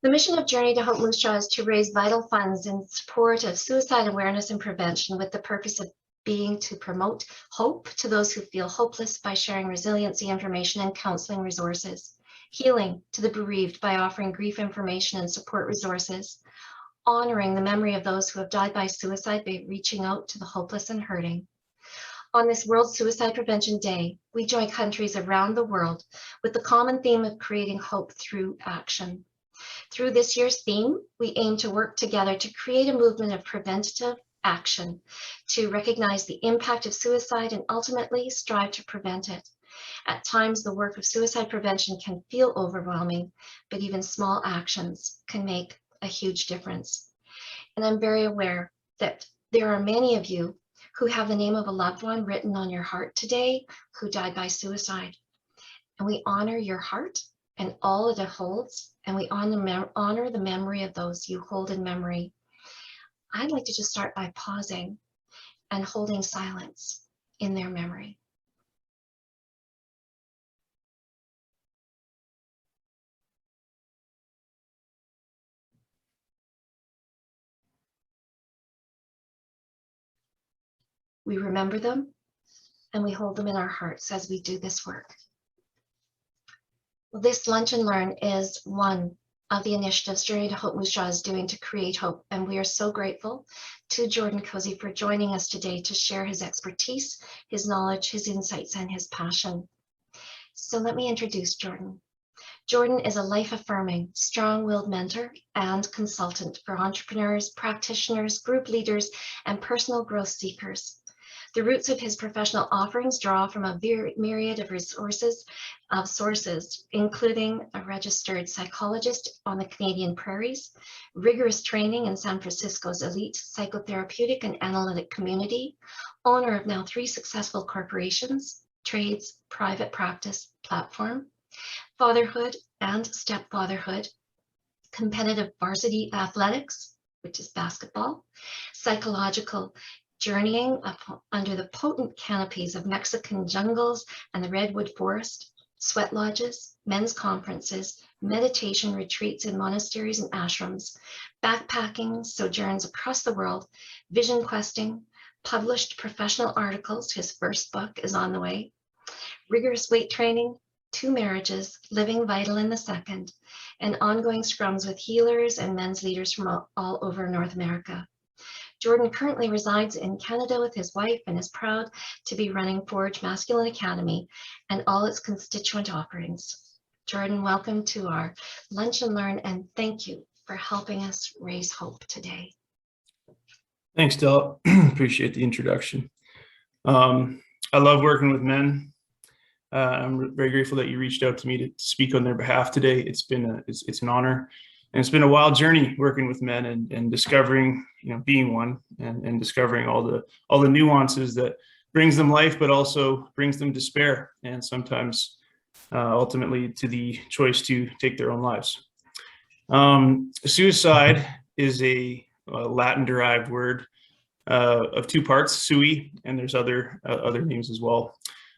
The mission of Journey to Hope Moose Jaw is to raise vital funds in support of suicide awareness and prevention, with the purpose of being to promote hope to those who feel hopeless by sharing resiliency information and counseling resources, healing to the bereaved by offering grief information and support resources, honoring the memory of those who have died by suicide by reaching out to the hopeless and hurting. On this World Suicide Prevention Day, we join countries around the world with the common theme of creating hope through action. Through this year's theme, we aim to work together to create a movement of preventative action, to recognize the impact of suicide and ultimately strive to prevent it. At times, the work of suicide prevention can feel overwhelming, but even small actions can make a huge difference. And I'm very aware that there are many of you who have the name of a loved one written on your heart today who died by suicide. And we honor your heart and all that it holds, and we honor the memory of those you hold in memory. I'd like to just start by pausing and holding silence in their memory. We remember them and we hold them in our hearts as we do this work. Well, this Lunch and Learn is one of the initiatives Journey to Hope Moose Jaw is doing to create hope, and we are so grateful to Jordan Kozey for joining us today to share his expertise, his knowledge, his insights, and his passion. So let me introduce Jordan. Jordan is a life-affirming, strong-willed mentor and consultant for entrepreneurs, practitioners, group leaders, and personal growth seekers. The roots of his professional offerings draw from a myriad of sources, including a registered psychologist on the Canadian prairies, rigorous training in San Francisco's elite psychotherapeutic and analytic community, owner of now 3 successful corporations, trades, private practice platform, fatherhood and stepfatherhood, competitive varsity athletics, which is basketball, psychological journeying under the potent canopies of Mexican jungles and the redwood forest, sweat lodges, men's conferences, meditation retreats in monasteries and ashrams, backpacking sojourns across the world, vision questing, published professional articles, his first book is on the way, rigorous weight training, 2 marriages, living vital in the second, and ongoing scrums with healers and men's leaders from all over North America. Jordan currently resides in Canada with his wife and is proud to be running Forge Masculine Academy and all its constituent offerings. Jordan, welcome to our Lunch and Learn, and thank you for helping us raise hope today. Thanks, Del. Appreciate the introduction. I love working with men. I'm very grateful that you reached out to me to speak on their behalf today. It's an honor. And it's been a wild journey working with men and discovering, being one and discovering all the nuances that brings them life, but also brings them despair, and sometimes ultimately to the choice to take their own lives. Suicide is a Latin-derived word of 2 parts, sui, and there's other names as well.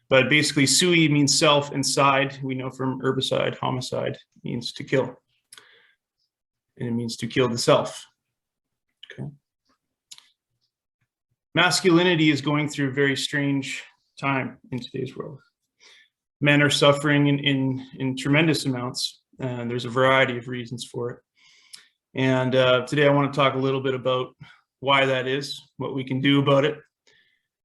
But basically, sui means self, and side, we know from herbicide, homicide, means to kill. And it means to kill the self. Okay. Masculinity is going through a very strange time in today's world. Men are suffering in tremendous amounts, and there's a variety of reasons for it. And today I want to talk a little bit about why that is, what we can do about it,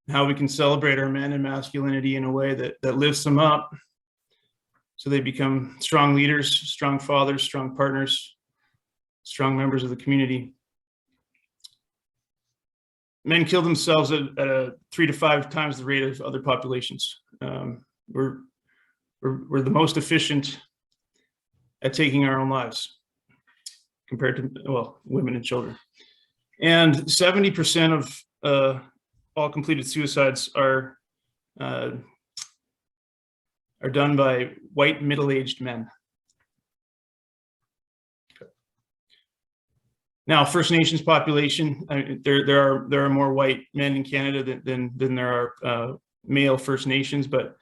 and how we can celebrate our men and masculinity in a way that lifts them up so they become strong leaders, strong fathers, strong partners, strong members of the community. Men kill themselves at 3 to 5 times the rate of other populations. We're the most efficient at taking our own lives compared to, women and children. And 70% of all completed suicides are done by white middle-aged men. Now, First Nations population, there are more white men in Canada than there are male First Nations, but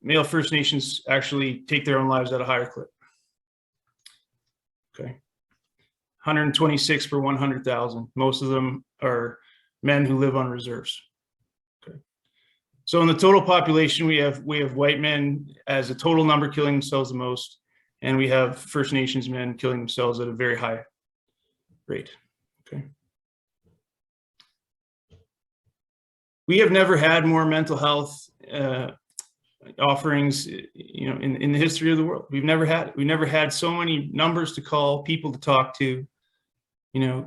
male First Nations actually take their own lives at a higher clip. Okay. 126 per 100,000. Most of them are men who live on reserves. Okay. So in the total population, we have white men as a total number killing themselves the most, and we have First Nations men killing themselves at a very high rate. Okay. We have never had more mental health offerings, in the history of the world. We've never had it. We've never had so many numbers to call, people to talk to,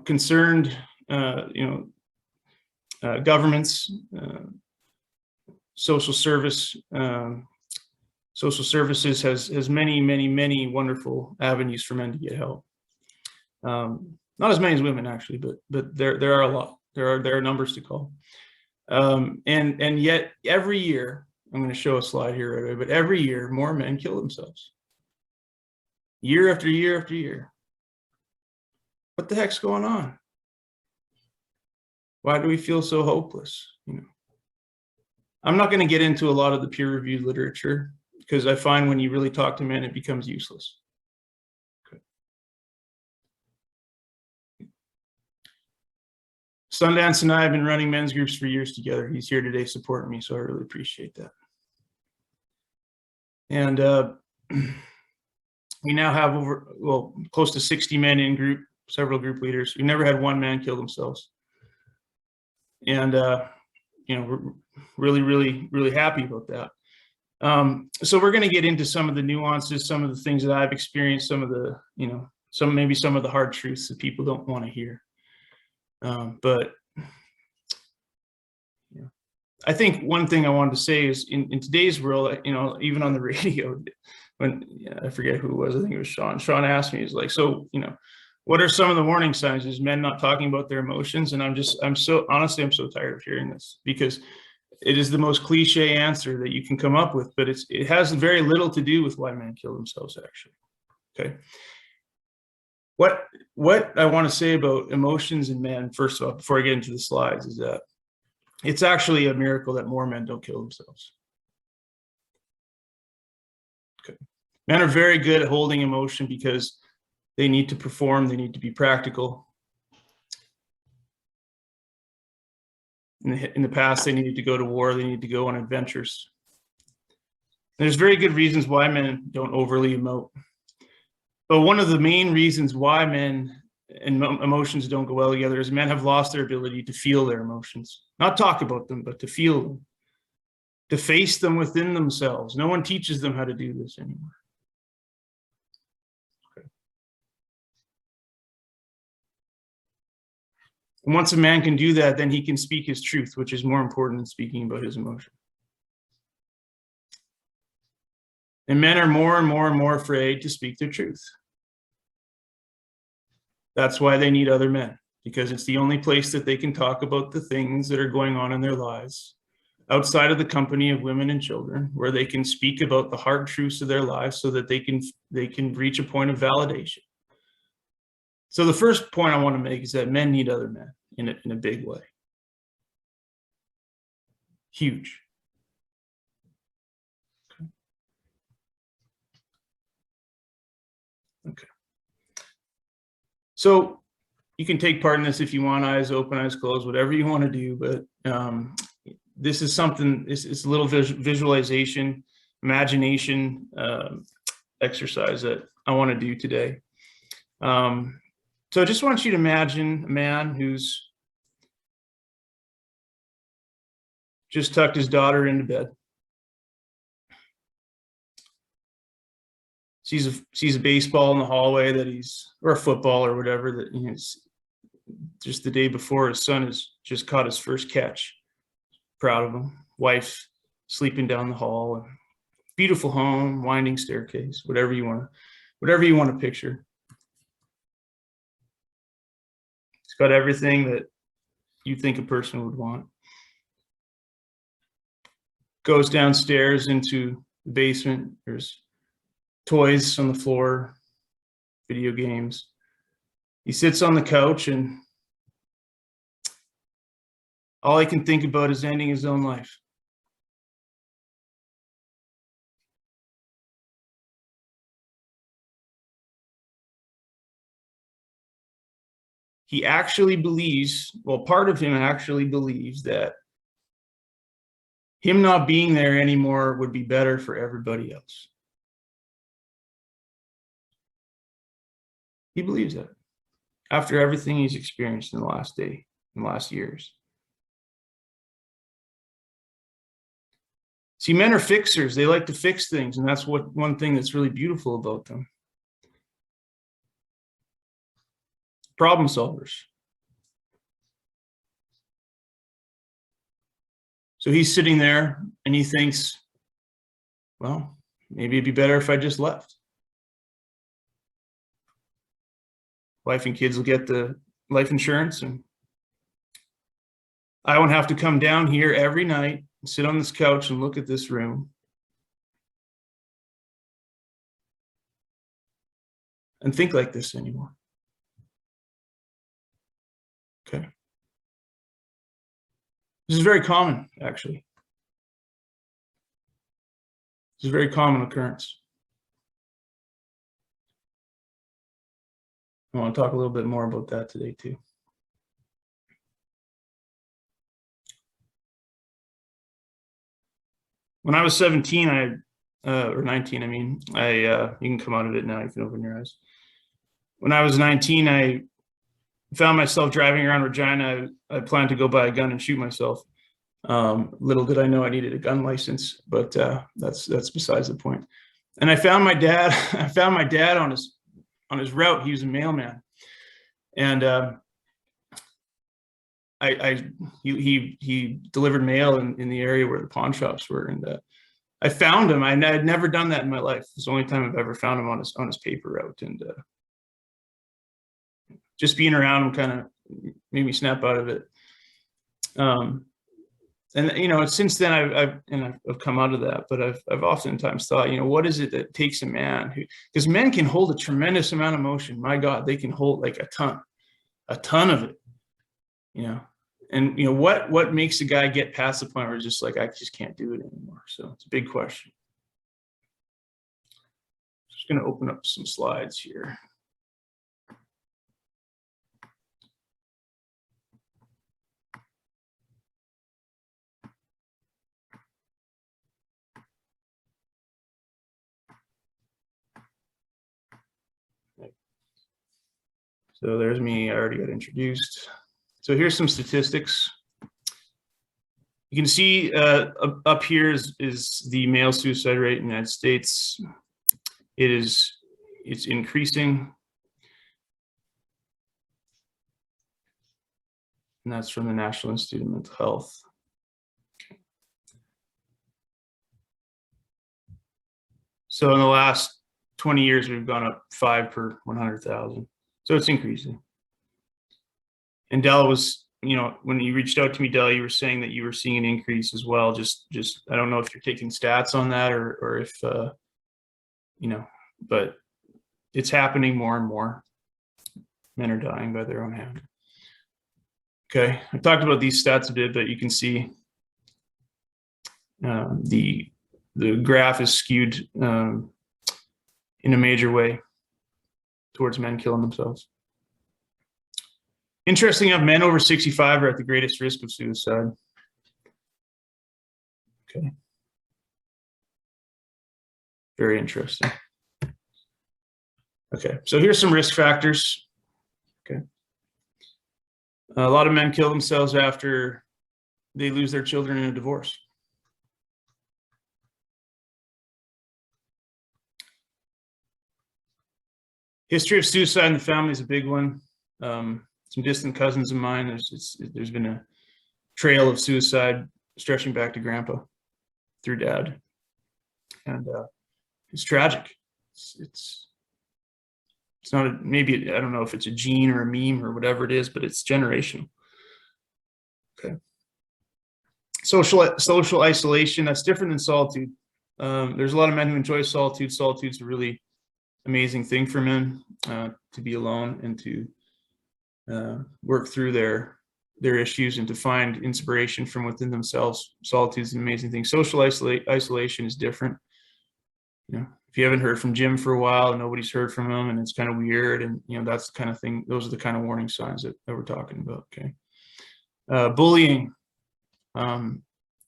concerned, governments, social services has many wonderful avenues for men to get help. Not as many as women, actually, but there are a lot. There are numbers to call. And yet every year, I'm going to show a slide here right away, but every year more men kill themselves. Year after year after year. What the heck's going on? Why do we feel so hopeless? I'm not going to get into a lot of the peer-reviewed literature because I find when you really talk to men, it becomes useless. Okay. Sundance and I have been running men's groups for years together. He's here today supporting me, so I really appreciate that. And we now have close to 60 men in group, several group leaders. We've never had one man kill themselves. And, we're really happy about that. So we're going to get into some of the nuances, some of the things that I've experienced, some of the, maybe some of the hard truths that people don't want to hear. But I think one thing I wanted to say is in today's world, even on the radio, when I forget who it was, I think it was Sean. Sean asked me, he's like, so, what are some of the warning signs? Is men not talking about their emotions? And I'm so tired of hearing this because it is the most cliche answer that you can come up with, but it has very little to do with why men kill themselves, actually. Okay. What I want to say about emotions in men, first of all, before I get into the slides, is that it's actually a miracle that more men don't kill themselves. Okay. Men are very good at holding emotion because they need to perform, they need to be practical. In the past, they needed to go to war, they need to go on adventures. There's very good reasons why men don't overly emote. But one of the main reasons why men and emotions don't go well together is men have lost their ability to feel their emotions. Not talk about them, but to feel them. To face them within themselves. No one teaches them how to do this anymore. Okay. And once a man can do that, then he can speak his truth, which is more important than speaking about his emotion. And men are more and more afraid to speak their truth. That's why they need other men, because it's the only place that they can talk about the things that are going on in their lives outside of the company of women and children, where they can speak about the hard truths of their lives so that they can reach a point of validation. So the first point I want to make is that men need other men in a big way. Huge. Okay. So you can take part in this if you want, eyes open, eyes closed, whatever you want to do. But this is something, it's a little visualization, imagination exercise that I want to do today. So I just want you to imagine a man who's just tucked his daughter into bed. Sees a baseball in the hallway or a football or whatever that he's just the day before his son has just caught his first catch. Proud of him. Wife sleeping down the hall. Beautiful home, winding staircase, whatever you want to picture. It's got everything that you think a person would want. Goes downstairs into the basement. There's toys on the floor, video games. He sits on the couch and all he can think about is ending his own life. he actually believes, well, part of him actually believes that him not being there anymore would be better for everybody else. He believes that after everything he's experienced in the last day, in the last years. See, men are fixers. They like to fix things, and that's one thing that's really beautiful about them. Problem solvers. So he's sitting there and he thinks, well, maybe it'd be better if I just left. Wife and kids will get the life insurance, and I won't have to come down here every night and sit on this couch and look at this room and think like this anymore. Okay. This is very common, actually. This is a very common occurrence. I want to talk a little bit more about that today, too. When I was 17, or 19, I mean, you can come out of it now, you can open your eyes. When I was 19, I found myself driving around Regina. I planned to go buy a gun and shoot myself. Little did I know I needed a gun license, but that's besides the point. And I found my dad. I found my dad on his route. He was a mailman, and he delivered mail in the area where the pawn shops were, and I found him. I had never done that in my life. It's the only time I've ever found him on his paper route, and just being around him kind of made me snap out of it. And you know, since then I've come out of that, but I've oftentimes thought, you know, what is it that takes a man who, because men can hold a tremendous amount of emotion. My God, they can hold like a ton of it, you know. And you know, what makes a guy get past the point where it's just like, I just can't do it anymore? So it's a big question. Just going to open up some slides here. So there's me. I already got introduced. So here's some statistics. You can see up here is the male suicide rate in the United States. It's increasing. And that's from the National Institute of Mental Health. So in the last 20 years, we've gone up 5 per 100,000. So it's increasing. And Della was, you know, when you reached out to me, Della, you were saying that you were seeing an increase as well. Just I don't know if you're taking stats on that or if, you know, but it's happening more and more. Men are dying by their own hand. Okay, I talked about these stats a bit, but you can see the graph is skewed in a major way towards men killing themselves. Interesting enough, men over 65 are at the greatest risk of suicide. Okay. Very interesting. Okay, so here's some risk factors. Okay. A lot of men kill themselves after they lose their children in a divorce. History of suicide in the family is a big one. Some distant cousins of mine, there's been a trail of suicide stretching back to grandpa through dad. And it's tragic. It's not maybe, I don't know if it's a gene or a meme or whatever it is, but it's generational. Okay. Social isolation, that's different than solitude. There's a lot of men who enjoy solitude. Solitude's a really amazing thing for men, to be alone and to work through their issues and to find inspiration from within themselves. Solitude is an amazing thing. Social isolation is different. You know, if you haven't heard from Jim for a while and nobody's heard from him and it's kind of weird, and that's the kind of thing, those are the kind of warning signs that we're talking about. Okay. Bullying on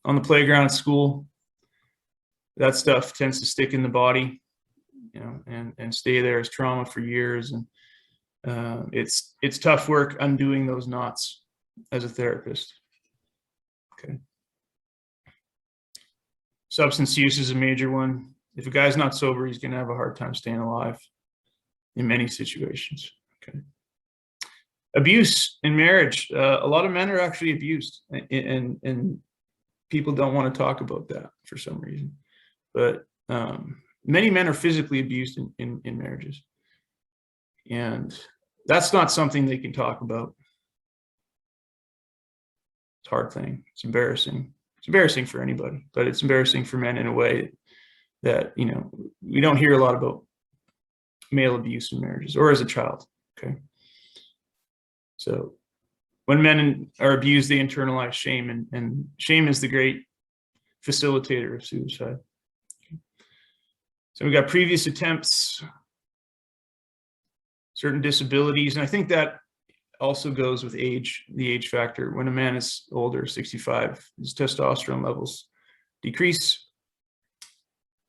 the playground at school, that stuff tends to stick in the body, and stay there as trauma for years. And it's tough work undoing those knots as a therapist. Okay. Substance use is a major one. If a guy's not sober, he's going to have a hard time staying alive in many situations. Okay. Abuse in marriage. A lot of men are actually abused, and people don't want to talk about that for some reason. But many men are physically abused in marriages. And that's not something they can talk about. It's a hard thing. It's embarrassing. It's embarrassing for anybody, but it's embarrassing for men in a way that, we don't hear a lot about male abuse in marriages or as a child. Okay. So when men are abused, they internalize shame, and shame is the great facilitator of suicide. Okay. So we got previous attempts, certain disabilities, and I think that also goes with age, the age factor. When a man is older, 65, his testosterone levels decrease,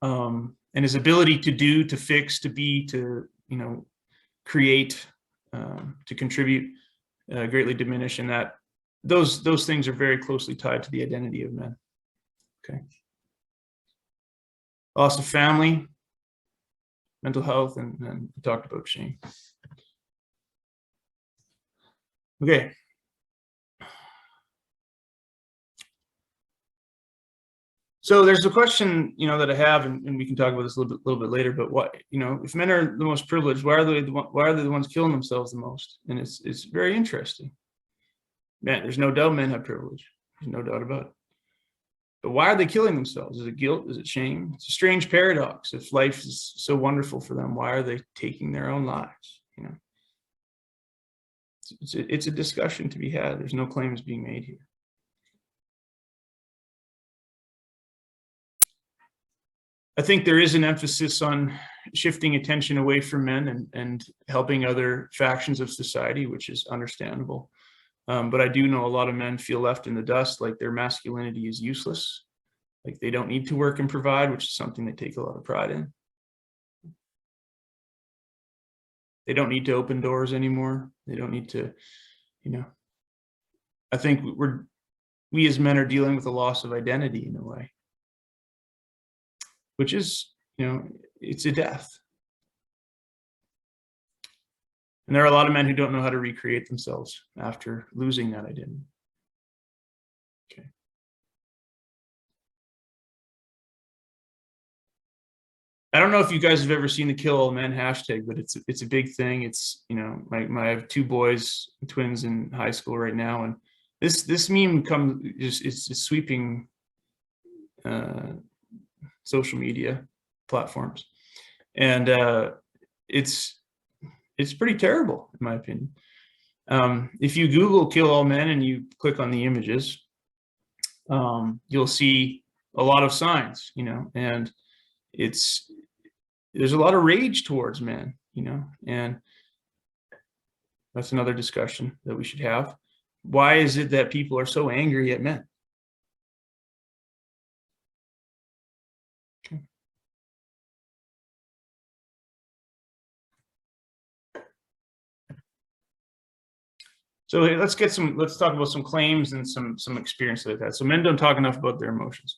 and his ability to do, to fix, to be, to create, to contribute greatly diminish, and that those things are very closely tied to the identity of men. Okay. Loss of family, mental health, and we talked about shame. Okay. So there's a question, that I have, and we can talk about this a little bit later. But what, if men are the most privileged, why are they the ones killing themselves the most? And it's very interesting. Man, there's no doubt men have privilege. There's no doubt about it. But why are they killing themselves? Is it guilt? Is it shame? It's a strange paradox. If life is so wonderful for them, why are they taking their own lives? It's a discussion to be had. There's no claims being made here. I think there is an emphasis on shifting attention away from men and helping other factions of society, which is understandable. But I do know a lot of men feel left in the dust, like their masculinity is useless, like they don't need to work and provide, which is something they take a lot of pride in. They don't need to open doors anymore. They don't need to, I think we as men are dealing with a loss of identity in a way, which is, it's a death. And there are a lot of men who don't know how to recreate themselves after losing that identity. Okay. I don't know if you guys have ever seen the Kill All Men hashtag, but it's a big thing. It's, I have two boys, twins in high school right now, and this meme it's sweeping social media platforms, and it's pretty terrible, in my opinion. If you Google Kill All Men and you click on the images, you'll see a lot of signs, and there's a lot of rage towards men, and that's another discussion that we should have. Why is it that people are so angry at men? Okay. So let's talk about some claims and some experience like that. So men don't talk enough about their emotions.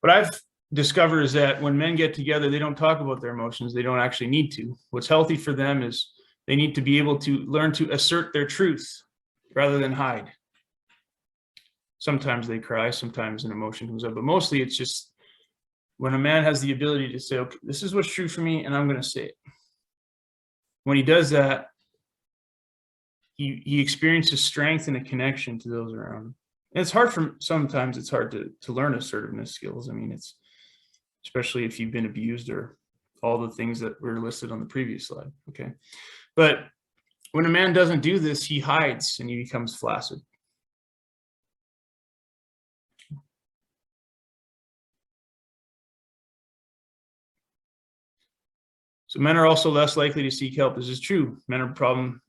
What I've discovered is that when men get together, they don't talk about their emotions. They don't actually need to. What's healthy for them is they need to be able to learn to assert their truth rather than hide. Sometimes they cry, sometimes an emotion comes up, but mostly it's just when a man has the ability to say, okay, this is what's true for me, and I'm going to say it. When he does that, he experiences strength and a connection to those around him. And it's hard sometimes it's hard to learn assertiveness skills. I mean, it's especially if you've been abused or all the things that were listed on the previous slide. Okay. But when a man doesn't do this, he hides and he becomes flaccid. So men are also less likely to seek help. This is true. Men are problem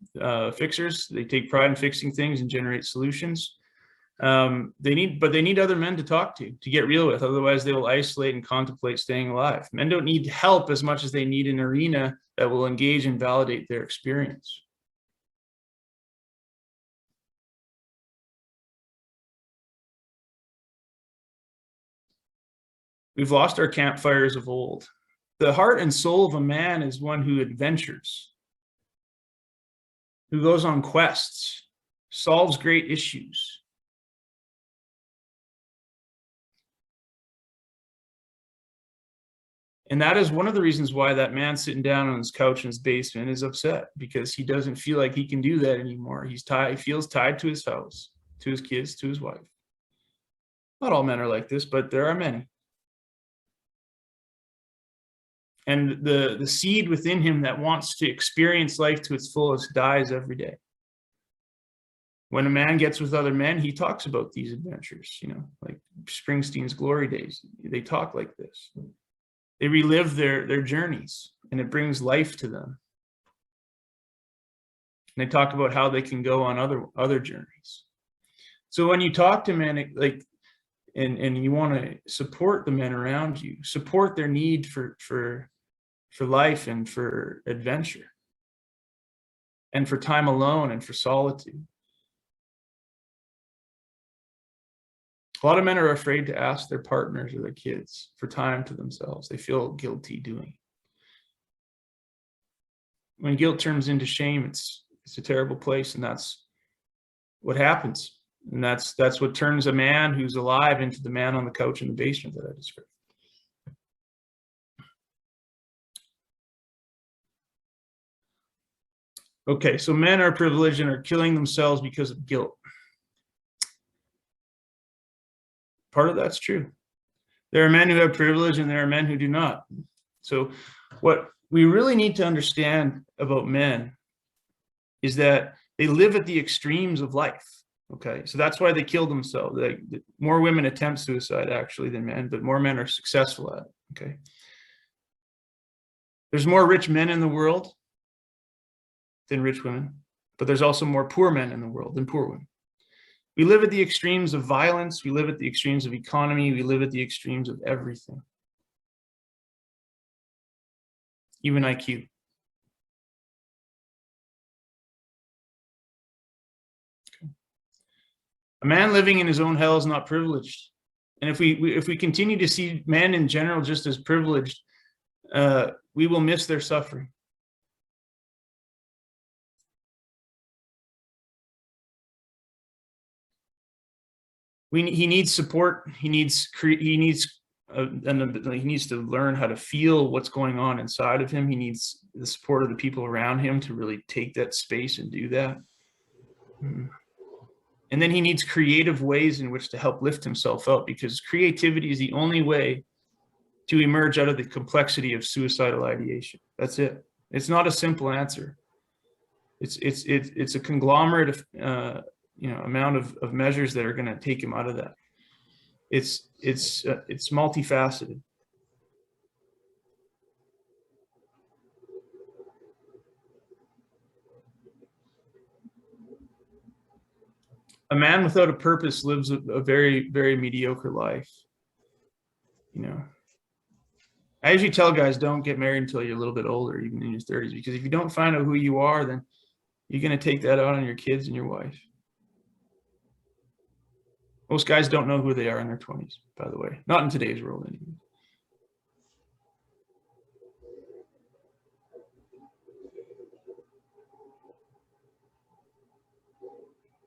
fixers. They take pride in fixing things and generate solutions. They need other men to talk to get real with. Otherwise, they will isolate and contemplate staying alive. Men don't need help as much as they need an arena that will engage and validate their experience. We've lost our campfires of old. The heart and soul of a man is one who adventures, who goes on quests, solves great issues. And that is one of the reasons why that man sitting down on his couch in his basement is upset, because he doesn't feel like he can do that anymore. He feels tied to his house, to his kids, to his wife. Not all men are like this, but there are many. And the seed within him that wants to experience life to its fullest dies every day. When a man gets with other men, he talks about these adventures, like Springsteen's glory days. They talk like this. They relive their journeys, and it brings life to them. And they talk about how they can go on other journeys. So when you talk to men, and you want to support the men around you, support their need for life and for adventure and for time alone and for solitude. A lot of men are afraid to ask their partners or their kids for time to themselves. They feel guilty doing it. When guilt turns into shame, it's a terrible place, and that's what happens. And that's what turns a man who's alive into the man on the couch in the basement that I described. Okay, so men are privileged and are killing themselves because of guilt. Part of that's true. There are men who have privilege and there are men who do not. So what we really need to understand about men is that they live at the extremes of life. Okay, so that's why they kill themselves. More women attempt suicide actually than men, but more men are successful at it. Okay, there's more rich men in the world than rich women, but there's also more poor men in the world than poor women. We live at the extremes of violence. We live at the extremes of economy. We live at the extremes of everything, even IQ. Okay. A man living in his own hell is not privileged. And if we continue to see men in general just as privileged, we will miss their suffering. He needs support. He needs to learn how to feel what's going on inside of him. He needs the support of the people around him to really take that space and do that. And then he needs creative ways in which to help lift himself up, because creativity is the only way to emerge out of the complexity of suicidal ideation. That's it. It's not a simple answer. It's a conglomerate of amount of measures that are going to take him out of that. It's multifaceted. A man without a purpose lives a very, very mediocre life. I usually tell guys, don't get married until you're a little bit older, even in your 30s, because if you don't find out who you are, then you're going to take that out on your kids and your wife. Most guys don't know who they are in their 20s, by the way. Not in today's world, anyway.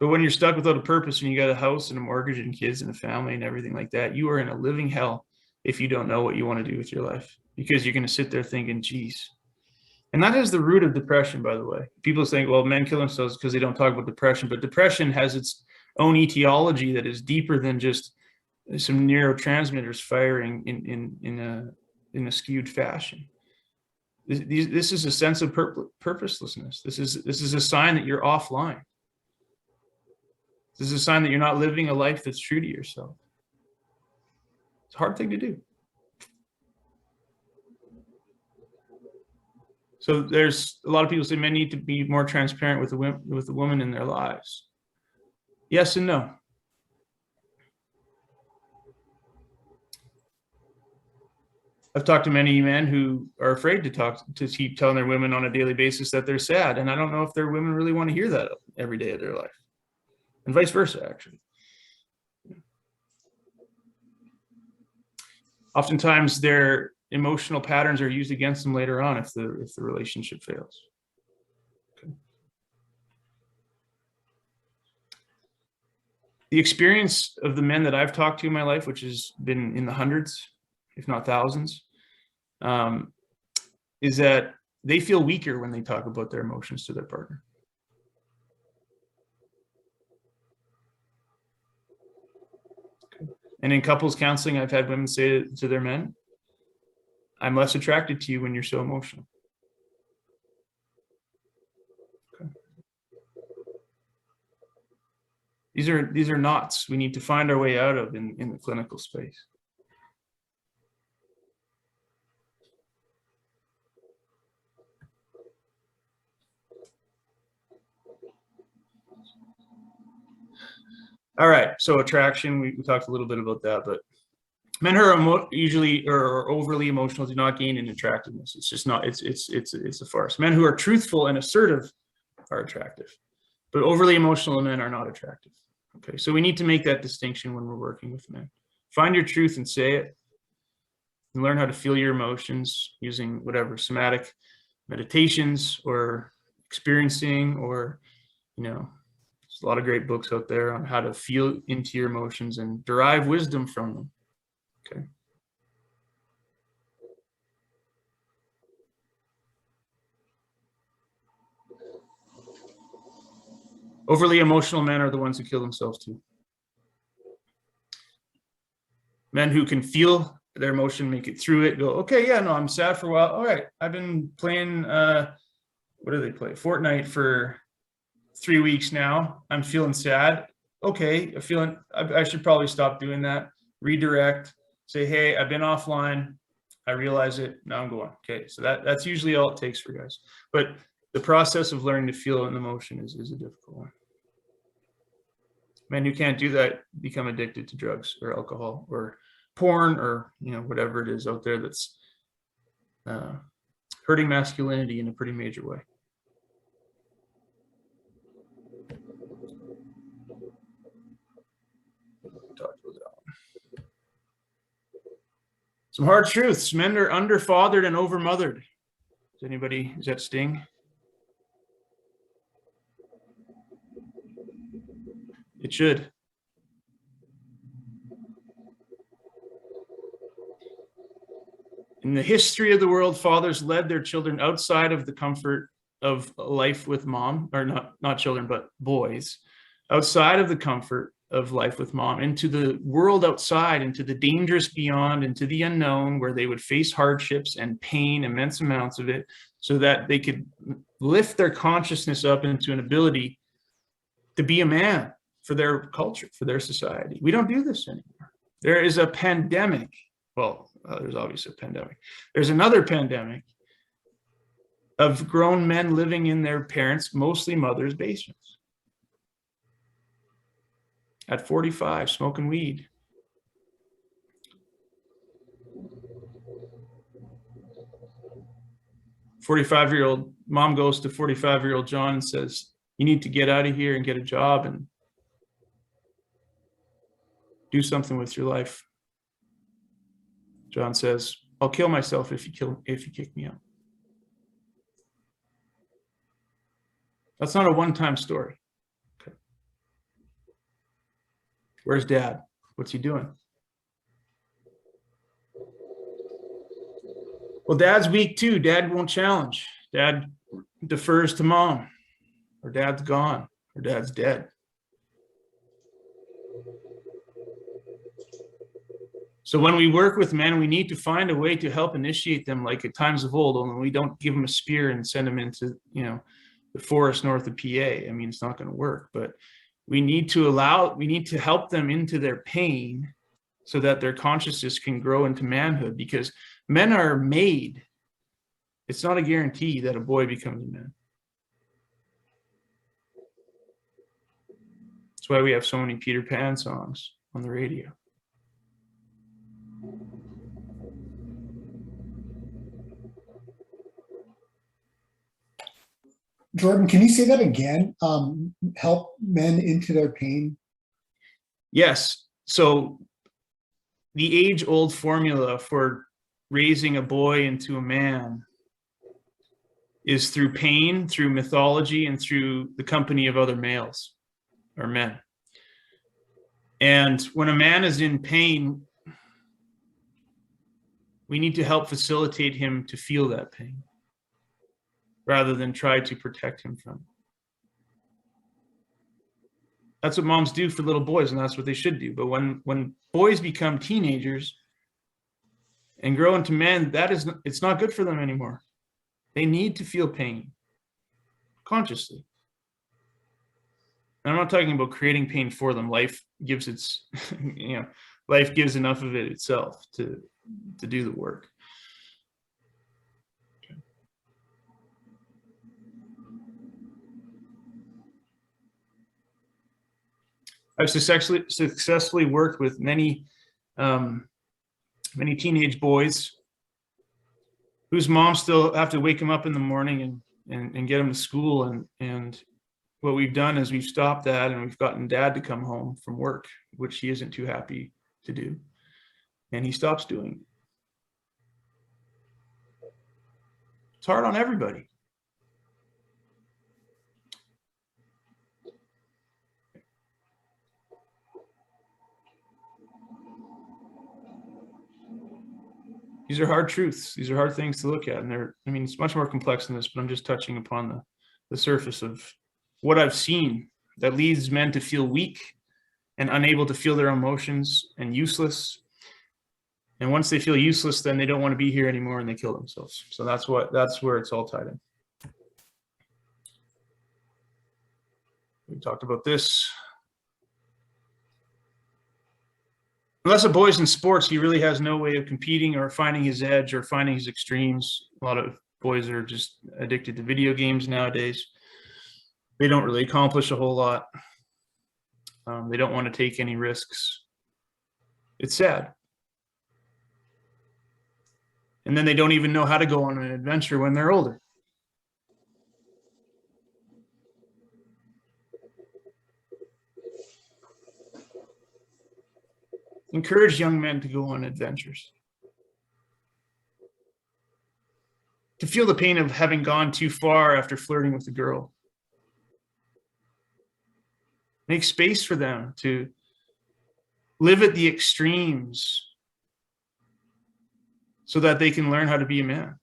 But when you're stuck without a purpose and you got a house and a mortgage and kids and a family and everything like that, you are in a living hell if you don't know what you want to do with your life, because you're going to sit there thinking, geez. And that is the root of depression, by the way. People think, well, men kill themselves because they don't talk about depression, but depression has its own etiology that is deeper than just some neurotransmitters firing in a skewed fashion. This is a sense of purposelessness. This is a sign that you're offline. This is a sign that you're not living a life that's true to yourself. It's a hard thing to do. So there's a lot of people say men need to be more transparent with the woman in their lives. Yes and no. I've talked to many men who are afraid to keep telling their women on a daily basis that they're sad. And I don't know if their women really want to hear that every day of their life, and vice versa, actually. Oftentimes their emotional patterns are used against them later on if the relationship fails. Okay. The experience of the men that I've talked to in my life, which has been in the hundreds, if not thousands, is that they feel weaker when they talk about their emotions to their partner. Okay. And in couples counseling, I've had women say to their men, I'm less attracted to you when you're so emotional. Okay. These are knots we need to find our way out of in the clinical space. All right, so attraction, we talked a little bit about that, but men who are usually or overly emotional do not gain in attractiveness. It's just not, it's a farce. Men who are truthful and assertive are attractive, but overly emotional men are not attractive. Okay, so we need to make that distinction when we're working with men. Find your truth and say it, and learn how to feel your emotions using whatever somatic meditations or experiencing, or, you know, there's a lot of great books out there on how to feel into your emotions and derive wisdom from them. Okay. Overly emotional men are the ones who kill themselves too. Men who can feel their emotion, make it through it, go, okay, yeah, no, I'm sad for a while. All right, I've been playing, what do they play? Fortnite for 3 weeks now. I'm feeling sad. Okay, I should probably stop doing that. Redirect, say, hey, I've been offline. I realize it, now I'm going. Okay, so that's usually all it takes for guys. But the process of learning to feel an emotion is a difficult one. Men who can't do that become addicted to drugs or alcohol or porn or, you know, whatever it is out there that's hurting masculinity in a pretty major way. Talked about that one. Some hard truths. Men are underfathered and overmothered. Is that sting? It should. In the history of the world, fathers led their children outside of the comfort of life with mom, or not children, but boys, outside of the comfort of life with mom, into the world outside, into the dangerous beyond, into the unknown, where they would face hardships and pain, immense amounts of it, so that they could lift their consciousness up into an ability to be a man for their culture, for their society. We don't do this anymore. There is a pandemic. Well, there's obviously a pandemic. There's another pandemic of grown men living in their parents', mostly mothers' basements. At 45, smoking weed. "45-year-old mom goes to 45-year-old John and says, you need to get out of here and get a job and do something with your life. John says, I'll kill myself if you kick me out. That's not a one-time story. Okay. Where's dad? What's he doing? Well, dad's weak too. Dad won't challenge. Dad defers to mom, or dad's gone, or dad's dead. So when we work with men, we need to find a way to help initiate them like at times of old, and we don't give them a spear and send them into, you know, the forest north of PA. I mean, it's not going to work, but we need to help them into their pain so that their consciousness can grow into manhood, because men are made it's not a guarantee that a boy becomes a man. That's why we have so many Peter Pan songs on the radio. Jordan, can you say that again? Help men into their pain? Yes. So the age-old formula for raising a boy into a man is through pain, through mythology, and through the company of other males or men. And when a man is in pain, we need to help facilitate him to feel that pain rather than try to protect him from it. That's what moms do for little boys, and that's what they should do. But when boys become teenagers and grow into men, it's not good for them anymore. They need to feel pain consciously. And I'm not talking about creating pain for them. Life gives its, life gives enough of it itself to do the work. Okay. I've successfully worked with many teenage boys whose moms still have to wake them up in the morning and get them to school. And what we've done is we've stopped that, and we've gotten dad to come home from work, which he isn't too happy to do. And he stops doing it. It's hard on everybody. These are hard truths. These are hard things to look at. And it's much more complex than this, but I'm just touching upon the surface of what I've seen that leads men to feel weak and unable to feel their emotions and useless. And once they feel useless, then they don't want to be here anymore and they kill themselves. So that's where it's all tied in. We talked about this. Unless a boy's in sports, he really has no way of competing or finding his edge or finding his extremes. A lot of boys are just addicted to video games nowadays. They don't really accomplish a whole lot. They don't want to take any risks. It's sad. And then they don't even know how to go on an adventure when they're older. Encourage young men to go on adventures. To feel the pain of having gone too far after flirting with a girl. Make space for them to live at the extremes so that they can learn how to be a man.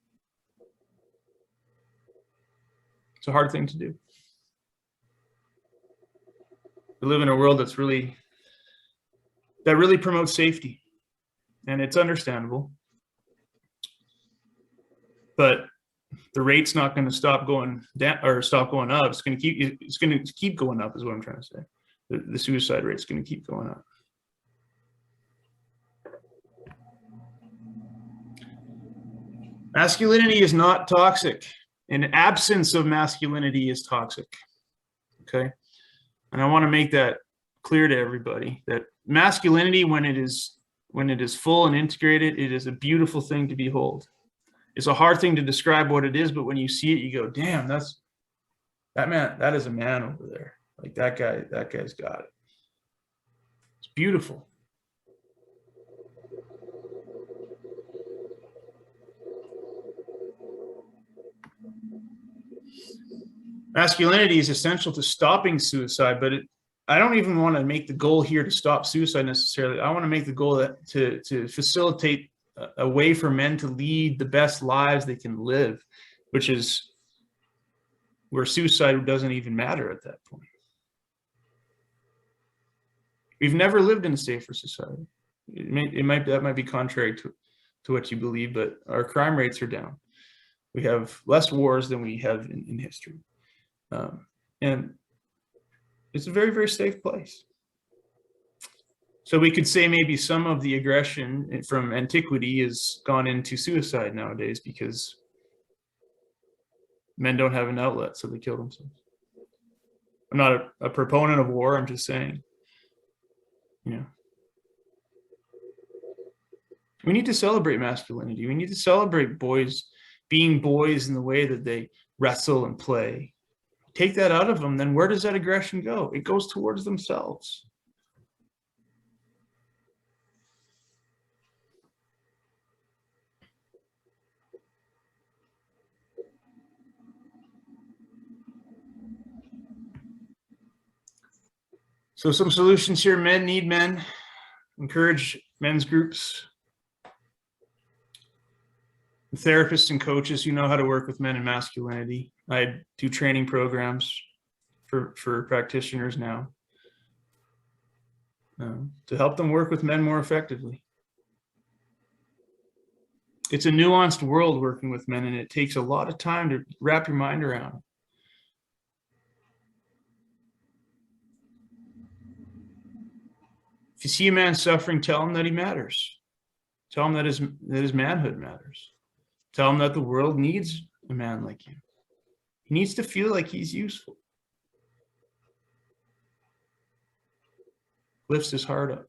It's a hard thing to do. We live in a world that really promotes safety, and it's understandable. But the rate's not going to stop going down or stop going up. It's going to keep going up, is what I'm trying to say. The suicide rate's going to keep going up. Masculinity is not toxic. An absence of masculinity is toxic. Okay? And I want to make that clear to everybody that masculinity, when it is full and integrated, it is a beautiful thing to behold. It's a hard thing to describe what it is, but when you see it, you go, damn, that is a man over there. Like that guy's got it. It's beautiful. Masculinity is essential to stopping suicide, but I don't even want to make the goal here to stop suicide necessarily. I want to make the goal to facilitate a way for men to lead the best lives they can live, which is where suicide doesn't even matter at that point. We've never lived in a safer society. That might be contrary to what you believe, but our crime rates are down. We have less wars than we have in history. And it's a very, very safe place. So we could say maybe some of the aggression from antiquity has gone into suicide nowadays because men don't have an outlet, so they kill themselves. I'm not a proponent of war. I'm just saying, we need to celebrate masculinity. We need to celebrate boys being boys in the way that they wrestle and play. Take that out of them, then where does that aggression go? It goes towards themselves. So some solutions here: men need men. Encourage men's groups. Therapists and coaches who know how to work with men and masculinity. I do training programs for practitioners now to help them work with men more effectively. It's a nuanced world working with men, and it takes a lot of time to wrap your mind around it. If you see a man suffering, tell him that he matters. Tell him that his manhood matters. Tell him that the world needs a man like you. He needs to feel like he's useful. Lifts his heart up.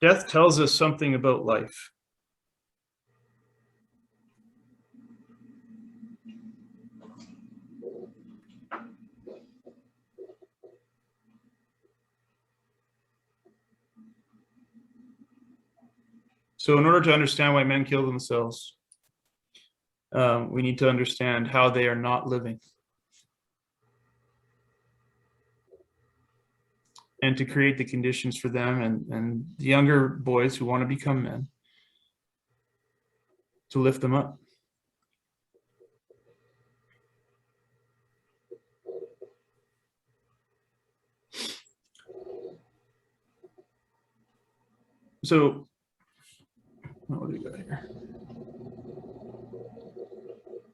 Death tells us something about life. So in order to understand why men kill themselves, we need to understand how they are not living. And to create the conditions for them and the younger boys who want to become men to lift them up. So, what do we got here?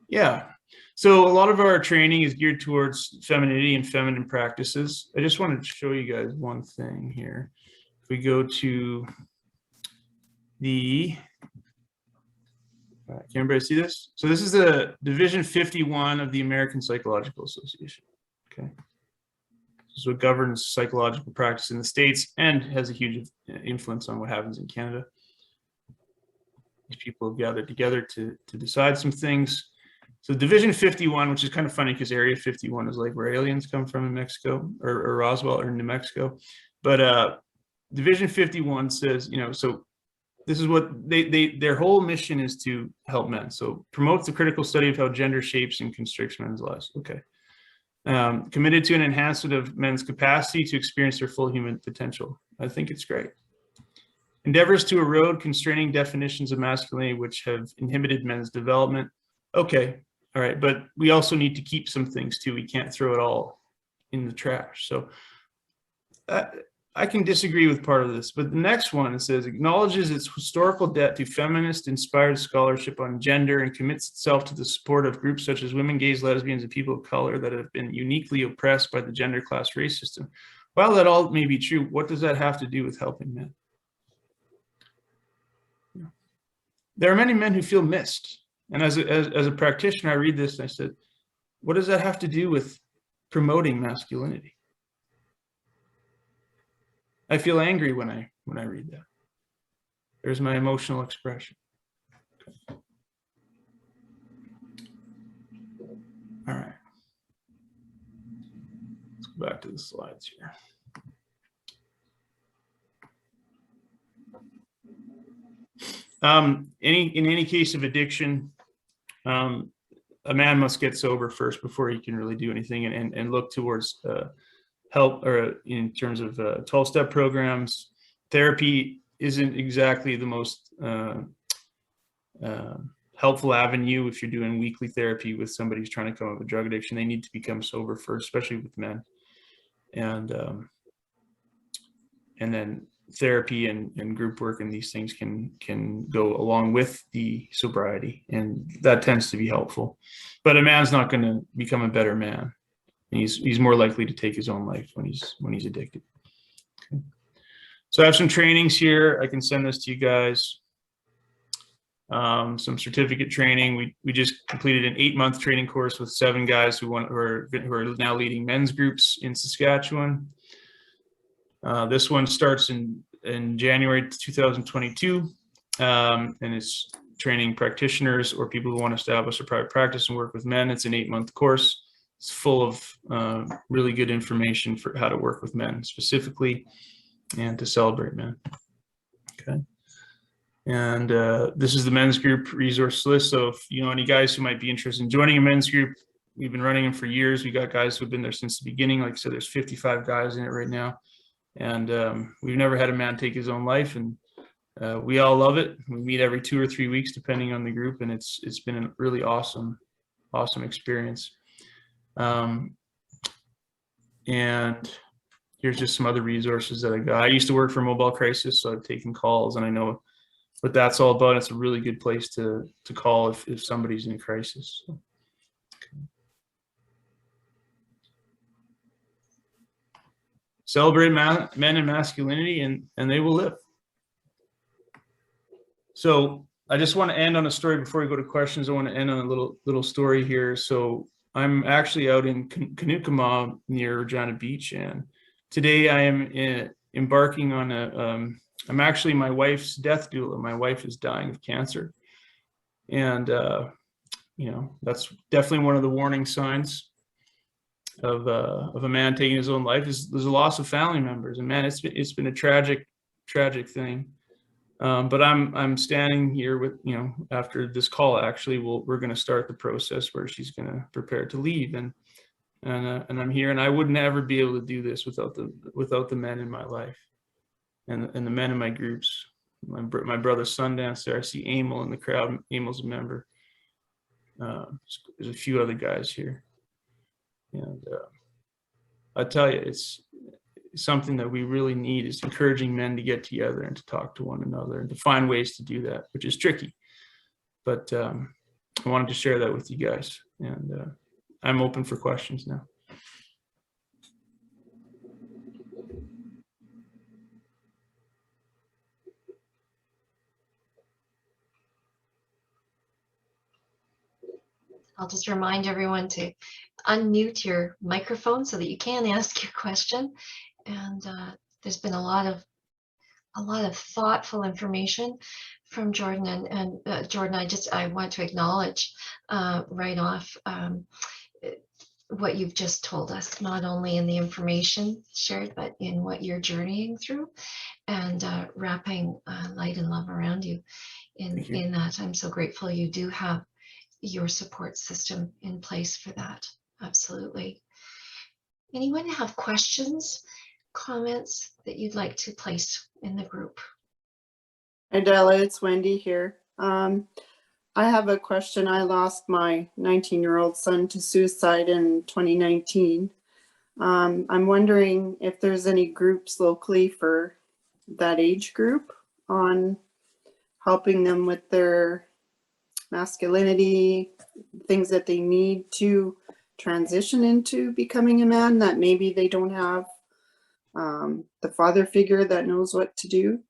Yeah. So a lot of our training is geared towards femininity and feminine practices. I just wanted to show you guys one thing here. If we go to the, can everybody see this? So this is the Division 51 of the American Psychological Association. Okay. This is what governs psychological practice in the States and has a huge influence on what happens in Canada. These people have gathered together to decide some things. So Division 51, which is kind of funny because Area 51 is like where aliens come from in Mexico, or Roswell or New Mexico. But Division 51 says, so this is what their whole mission is to help men. So promotes the critical study of how gender shapes and constricts men's lives. Okay. Committed to an enhancement of men's capacity to experience their full human potential. I think it's great. Endeavors to erode constraining definitions of masculinity which have inhibited men's development. Okay. All right, but we also need to keep some things too. We can't throw it all in the trash. So I can disagree with part of this, but the next one, it says, acknowledges its historical debt to feminist-inspired scholarship on gender and commits itself to the support of groups such as women, gays, lesbians, and people of color that have been uniquely oppressed by the gender class race system. While that all may be true, what does that have to do with helping men? There are many men who feel missed. And as a practitioner, I read this and I said, what does that have to do with promoting masculinity? I feel angry when I read that. There's my emotional expression. Okay. All right. Let's go back to the slides here. In any case of addiction, a man must get sober first before he can really do anything and look towards help, or in terms of 12-step programs. Therapy isn't exactly the most helpful avenue. If you're doing weekly therapy with somebody who's trying to come up with drug addiction, they need to become sober first, especially with men. And then therapy and group work and these things can go along with the sobriety, and that tends to be helpful. But a man's not going to become a better man. He's more likely to take his own life when he's addicted. Okay. So I have some trainings here. I can send this to you guys. Some certificate training. We just completed an 8-month training course with 7 guys who are now leading men's groups in Saskatchewan. This one starts in January 2022, and it's training practitioners or people who want to establish a private practice and work with men. It's an 8-month course. It's full of really good information for how to work with men specifically and to celebrate men. Okay. And this is the men's group resource list. So if you know any guys who might be interested in joining a men's group, we've been running them for years. We got guys who've been there since the beginning. Like I said, there's 55 guys in it right now. And we've never had a man take his own life, and we all love it. We meet every 2 or 3 weeks, depending on the group, and it's been a really awesome experience. And here's just some other resources that I got. I used to work for Mobile Crisis, so I've taken calls, and I know what that's all about. It's a really good place to call if somebody's in a crisis. So, okay. Celebrate men and masculinity, and they will live. So I just want to end on a story before we go to questions. I want to end on a little story here. So I'm actually out in Kanukama near Regina Beach, and today I am embarking on I'm actually my wife's death doula. My wife is dying of cancer, and you know, that's definitely one of the warning signs of a man taking his own life. Is there's a loss of family members, and man, it's been a tragic thing. But I'm standing here with, you know, after this call, actually, we're going to start the process where she's going to prepare to leave, and I'm here, and I would never be able to do this without the men in my life, and the men in my groups. My brother Sundance there. I see Emil in the crowd. Emil's a member. There's a few other guys here, and I tell you, it's something that we really need, is encouraging men to get together and to talk to one another and to find ways to do that, which is tricky. But I wanted to share that with you guys, and I'm open for questions now. I'll just remind everyone to unmute your microphone so that you can ask your question. And there's been a lot of thoughtful information from Jordan, and Jordan, I want to acknowledge right off what you've just told us, not only in the information shared, but in what you're journeying through, and wrapping light and love around you in that. I'm so grateful you do have your support system in place for that. Absolutely. Anyone have questions, comments that you'd like to place in the group? Hi Della, it's Wendy here. I have a question. I lost my 19-year-old son to suicide in 2019. I'm wondering if there's any groups locally for that age group on helping them with their masculinity, things that they need to transition into becoming a man, that maybe they don't have the father figure that knows what to do.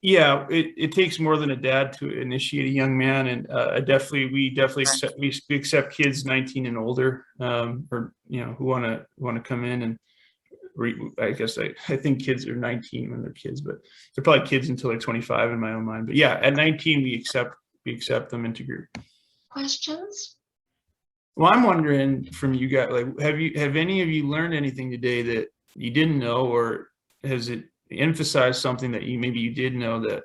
Yeah, it takes more than a dad to initiate a young man, and we accept kids 19 and older, or you know, who want to come in, and I guess I think kids are 19 when they're kids, but they're probably kids until they're 25 in my own mind. But yeah, at 19 we accept them into group. Questions? Well, I'm wondering from you guys, like, have any of you learned anything today that you didn't know, or has it emphasized something that maybe you did know that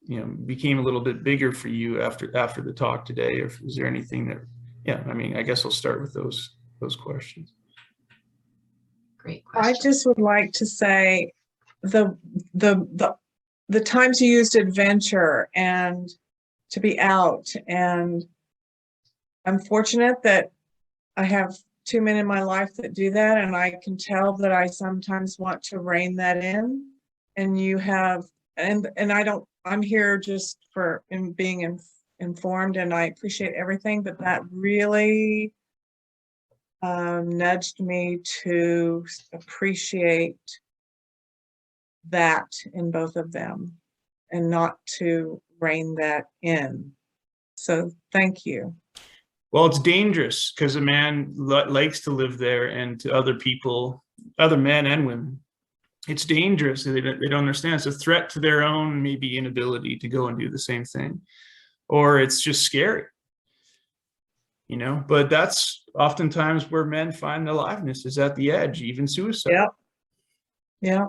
you know, became a little bit bigger for you after the talk today? Or is there anything that, yeah, I mean, I guess I'll start with those questions. Great question. I just would like to say the times you used adventure and to be out, and I'm fortunate that I have two men in my life that do that, and I can tell that I sometimes want to rein that in. And you have, and I'm here just for being informed, and I appreciate everything, but that really nudged me to appreciate that in both of them and not to rein that in. So thank you. Well, it's dangerous because a man likes to live there, and to other people, other men and women, it's dangerous. They don't understand. It's a threat to their own maybe inability to go and do the same thing, or it's just scary, you know. But that's oftentimes where men find aliveness, is at the edge, even suicide. Yep. Yeah.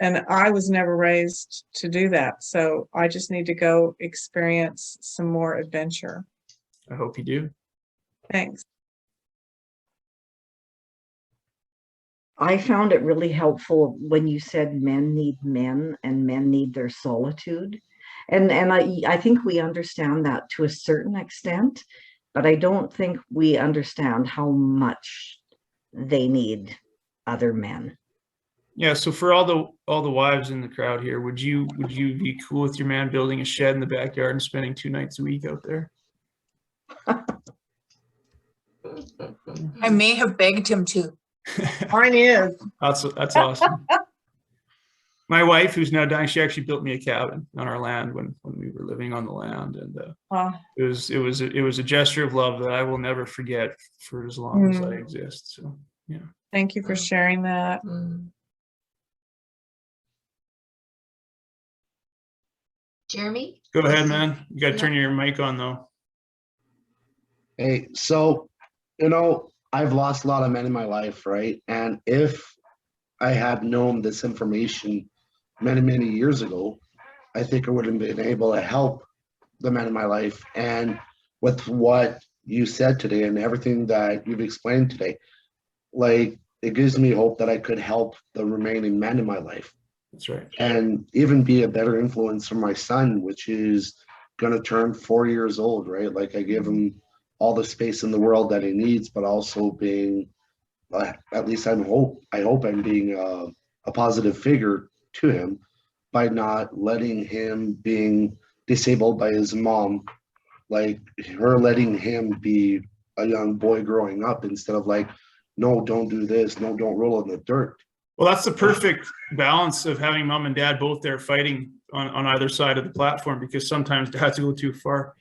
And I was never raised to do that. So I just need to go experience some more adventure. I hope you do. Thanks. I found it really helpful when you said men need men and men need their solitude. And I think we understand that to a certain extent, but I don't think we understand how much they need other men. Yeah, so for all the wives in the crowd here, would you be cool with your man building a shed in the backyard and spending 2 nights a week out there? I may have begged him to. Mine is. That's awesome. My wife, who's now dying, she actually built me a cabin on our land when we were living on the land, and it was a gesture of love that I will never forget for as long as I exist. So yeah. Thank you for sharing that. Jeremy? Go ahead, man. You got to turn your mic on though. Hey, so, you know, I've lost a lot of men in my life, right? And if I had known this information many, many years ago, I think I would have been able to help the men in my life. And with what you said today and everything that you've explained today, like, it gives me hope that I could help the remaining men in my life. That's right. And even be a better influence for my son, which is going to turn 4 years old, right? Like, I give him all the space in the world that he needs, but also being, at least I hope I'm being a positive figure to him by not letting him being disabled by his mom, like her letting him be a young boy growing up instead of like, no, don't do this, no, don't roll in the dirt. Well, that's the perfect balance of having mom and dad both there fighting on either side of the platform, because sometimes dads go too far,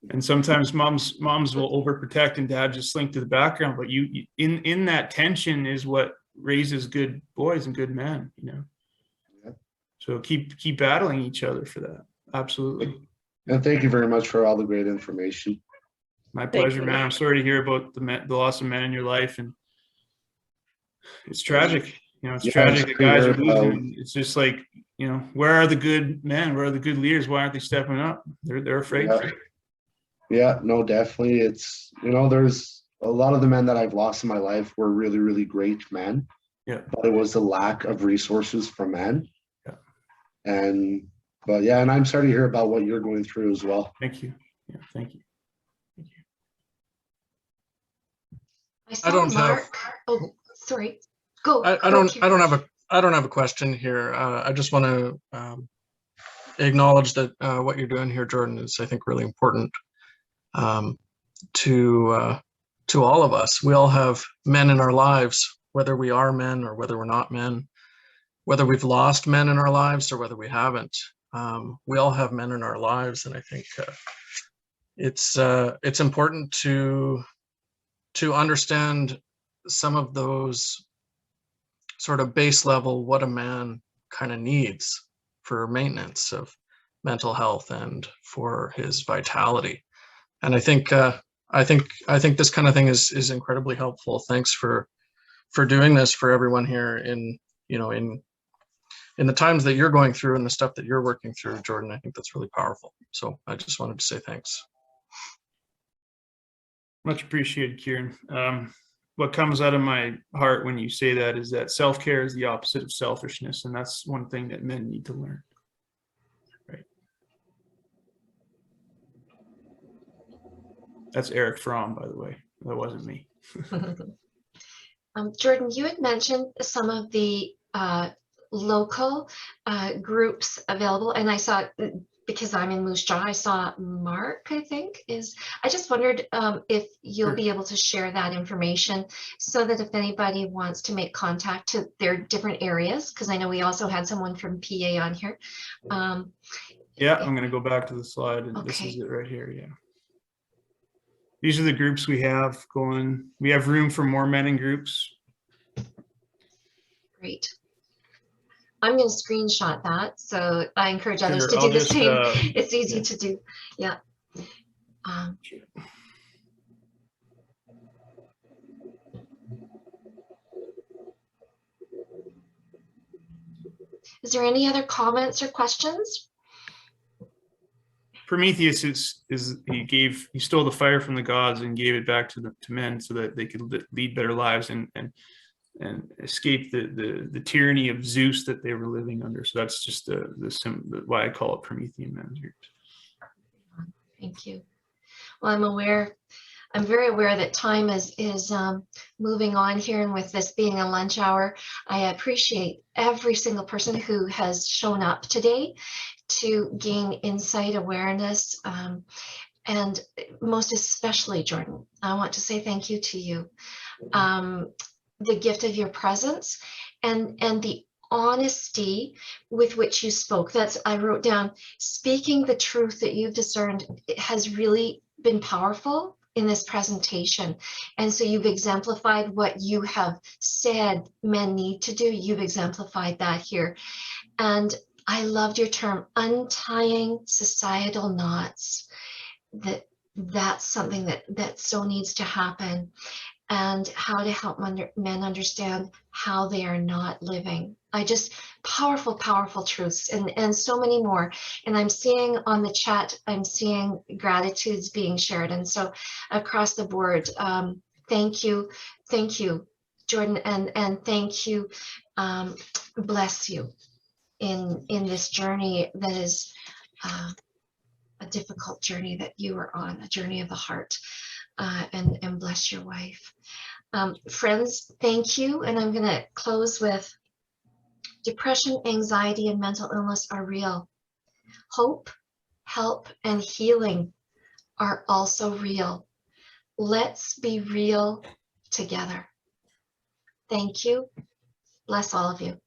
and sometimes moms will overprotect and dad just slink to the background. But you in that tension is what raises good boys and good men, you know. Yeah. So keep battling each other for that. Absolutely. And thank you very much for all the great information. My pleasure, man. I'm sorry to hear about the loss of men in your life, and it's tragic. You know, it's tragic that guys are losing. It's just like, you know, where are the good men? Where are the good leaders? Why aren't they stepping up? They're afraid. Yeah, no, definitely. It's, you know, there's a lot of the men that I've lost in my life were really, really great men. Yeah. But it was the lack of resources for men. Yeah. But yeah, and I'm sorry to hear about what you're going through as well. Thank you. Yeah, thank you. I don't have. Oh, sorry. Go. I don't have a question here. I just want to acknowledge that what you're doing here, Jordan, is, I think, really important to all of us. We all have men in our lives, whether we are men or whether we're not men, whether we've lost men in our lives or whether we haven't. We all have men in our lives, and I think it's important to understand some of those sort of base level, what a man kind of needs for maintenance of mental health and for his vitality. And I think this kind of thing is incredibly helpful. Thanks for doing this for everyone here in the times that you're going through and the stuff that you're working through, Jordan. I think that's really powerful. So I just wanted to say thanks. Much appreciated, Kieran. What comes out of my heart when you say that is that self-care is the opposite of selfishness, and that's one thing that men need to learn. Right. That's Eric Fromm, by the way. That wasn't me. Jordan, you had mentioned some of the local groups available, and I saw, because I'm in Moose Jaw, I saw Mark, I think is, I just wondered if you'll Sure. be able to share that information so that if anybody wants to make contact to their different areas, because I know we also had someone from PA on here. Yeah, I'm going to go back to the slide, and this is Okay. it right here. Yeah. These are the groups we have going. We have room for more men in groups. Great. I'm going to screenshot that, so I encourage others Sure, to I'll do the just, same. It's easy yeah. to do. Yeah. Is there any other comments or questions? Prometheus is he stole the fire from the gods and gave it back to men so that they could lead better lives and escape the tyranny of Zeus that they were living under. So that's just why I call it Promethean men's groups. Thank you. Well, I'm very aware that time is moving on here, and with this being a lunch hour, I appreciate every single person who has shown up today to gain insight, awareness, and most especially, Jordan, I want to say thank you to you. The gift of your presence and the honesty with which you spoke. That's, I wrote down, speaking the truth that you've discerned, it has really been powerful in this presentation. And so you've exemplified what you have said men need to do. You've exemplified that here. And I loved your term, untying societal knots. That's something that so needs to happen, and how to help men understand how they are not living. I just, powerful, powerful truths, and so many more. And I'm seeing on the chat, I'm seeing gratitudes being shared. And so across the board, thank you, Jordan, and thank you, bless you in this journey that is a difficult journey that you are on, a journey of the heart, and bless your wife. Friends, thank you. And I'm going to close with, depression, anxiety, and mental illness are real. Hope, help, and healing are also real. Let's be real together. Thank you. Bless all of you.